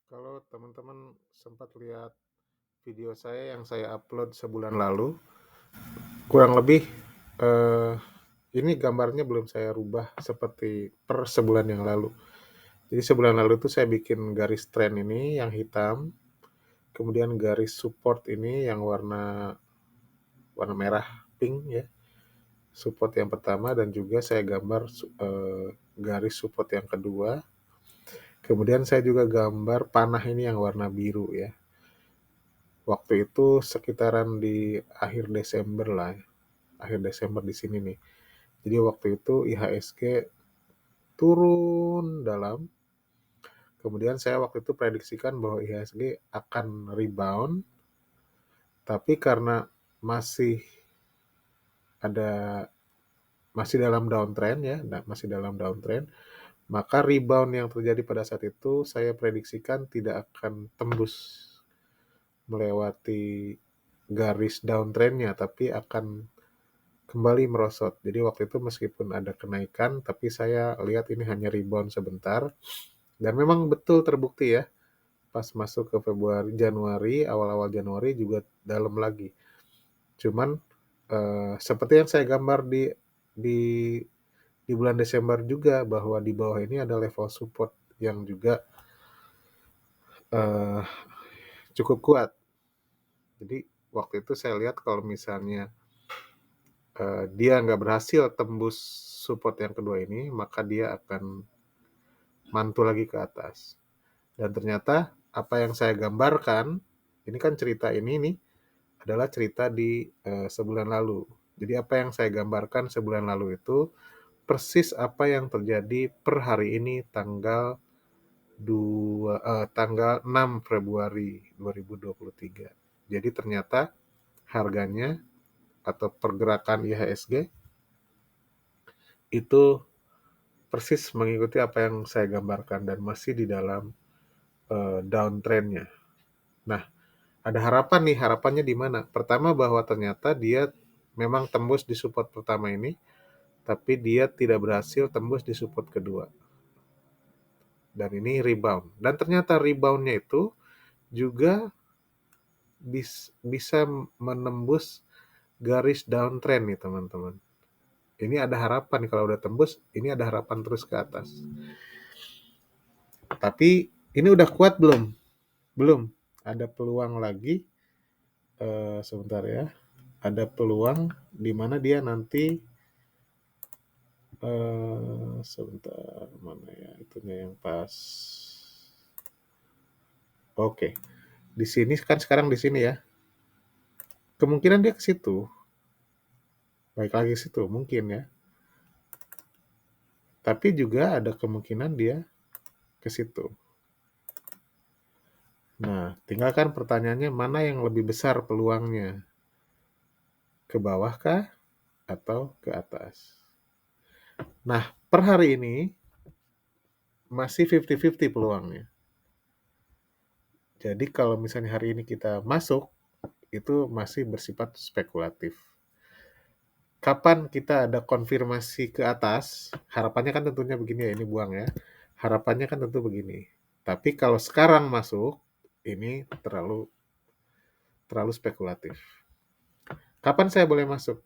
Kalau teman-teman sempat lihat video saya yang saya upload sebulan lalu, kurang lebih eh, ini gambarnya belum saya rubah seperti per sebulan yang lalu. Jadi sebulan lalu tuh saya bikin garis trend ini yang hitam, kemudian garis support ini yang warna warna merah pink ya, support yang pertama, dan juga saya gambar garis support yang kedua. Kemudian saya juga gambar panah ini yang warna biru ya. Waktu itu sekitaran di akhir Desember lah, akhir Desember di sini nih. Jadi waktu itu IHSG turun dalam. Kemudian saya waktu itu prediksikan bahwa IHSG akan rebound, tapi karena masih ada masih dalam downtrend ya, masih dalam downtrend, maka rebound yang terjadi pada saat itu saya prediksikan tidak akan tembus melewati garis downtrendnya, tapi akan kembali merosot. Jadi waktu itu meskipun ada kenaikan, tapi saya lihat ini hanya rebound sebentar. Dan memang betul terbukti ya, pas masuk ke Februari, Januari, awal-awal Januari juga dalam lagi. Cuman seperti yang saya gambar di di bulan Desember juga, bahwa di bawah ini ada level support yang juga eh, cukup kuat. Jadi waktu itu saya lihat kalau misalnya dia nggak berhasil tembus support yang kedua ini, maka dia akan mantul lagi ke atas. Dan ternyata apa yang saya gambarkan, ini kan cerita ini nih adalah cerita di sebulan lalu. Jadi apa yang saya gambarkan sebulan lalu itu persis apa yang terjadi per hari ini tanggal 6 Februari 2023. Jadi ternyata harganya atau pergerakan IHSG itu persis mengikuti apa yang saya gambarkan dan masih di dalam downtrendnya. Nah, ada harapan nih, harapannya di mana? Pertama bahwa ternyata dia memang tembus di support pertama ini, tapi dia tidak berhasil tembus di support kedua. Dan ini rebound. Dan ternyata reboundnya itu juga bisa menembus garis downtrend nih teman-teman. Ini ada harapan, kalau udah tembus, ini ada harapan terus ke atas. Tapi ini udah kuat belum? Belum. Ada peluang lagi. Sebentar ya. Ada peluang di mana dia nanti sebentar, mana ya itunya yang pas. Oke. Di sini kan sekarang di sini ya. Kemungkinan dia ke situ. Baik lagi ke situ mungkin ya. Tapi juga ada kemungkinan dia ke situ. Nah, tinggalkan pertanyaannya mana yang lebih besar peluangnya? Ke bawah kah atau ke atas? Nah, per hari ini masih 50-50 peluangnya. Jadi kalau misalnya hari ini kita masuk, itu masih bersifat spekulatif. Kapan kita ada konfirmasi ke atas, harapannya kan tentunya begini ya, ini buang ya. Harapannya kan tentu begini. Tapi kalau sekarang masuk, ini terlalu spekulatif. Kapan saya boleh masuk?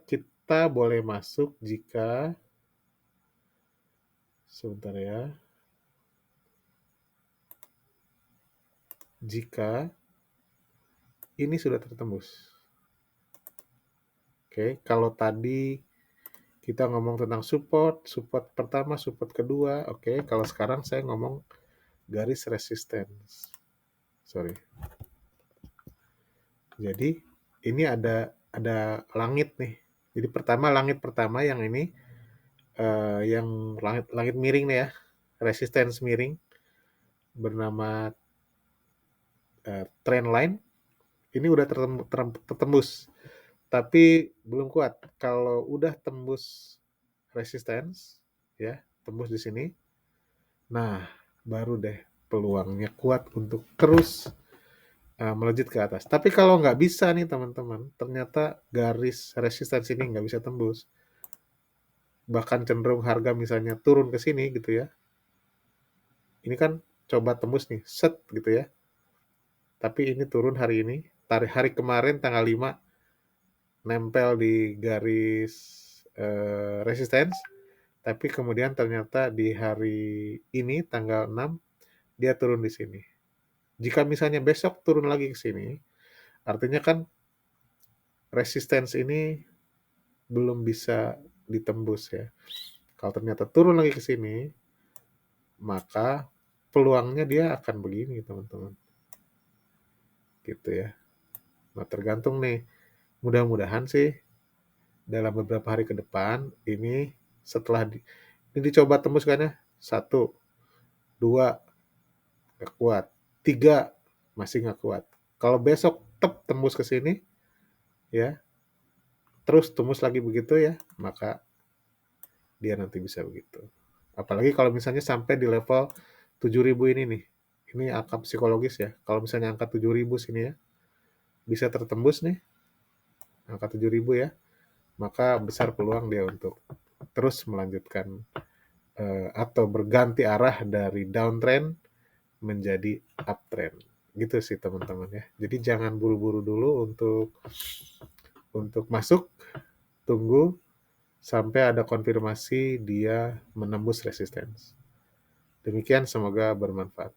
Kita boleh masuk jika sebentar ya. Jika ini sudah tertembus. Oke, kalau tadi kita ngomong tentang support pertama, support kedua, oke. Kalau sekarang saya ngomong garis resistance. Sorry. Jadi ini ada langit nih. Jadi langit pertama yang ini yang langit miring nih ya, resistance miring bernama trend line. Ini udah tertembus, tapi belum kuat. Kalau udah tembus resistance, ya, tembus di sini, nah baru deh peluangnya kuat untuk terus melejit ke atas. Tapi kalau nggak bisa nih teman-teman, ternyata garis resistance ini nggak bisa tembus, bahkan cenderung harga misalnya turun ke sini gitu ya. Ini kan coba tembus nih, set gitu ya. Tapi ini turun hari ini, hari kemarin tanggal 5 nempel di garis resistance, tapi kemudian ternyata di hari ini tanggal 6 dia turun di sini. Jika misalnya besok turun lagi ke sini, artinya kan resistance ini belum bisa ditembus ya. Kalau ternyata turun lagi ke sini, maka peluangnya dia akan begini, teman-teman. Gitu ya. Nah, tergantung nih. Mudah-mudahan sih dalam beberapa hari ke depan ini setelah ini dicoba tembus kan ya. 1, 2 nggak kuat. 3 masih nggak kuat. Kalau besok tembus ke sini ya, terus tembus lagi begitu ya, maka dia nanti bisa begitu. Apalagi kalau misalnya sampai di level 7.000 ini nih. Ini angka psikologis ya. Kalau misalnya angka 7.000 sini ya, bisa tertembus nih, angka 7.000 ya, maka besar peluang dia untuk terus melanjutkan atau berganti arah dari downtrend menjadi uptrend. Gitu sih teman-teman ya. Jadi jangan buru-buru dulu untuk masuk, tunggu sampai ada konfirmasi dia menembus resistance. Demikian, semoga bermanfaat.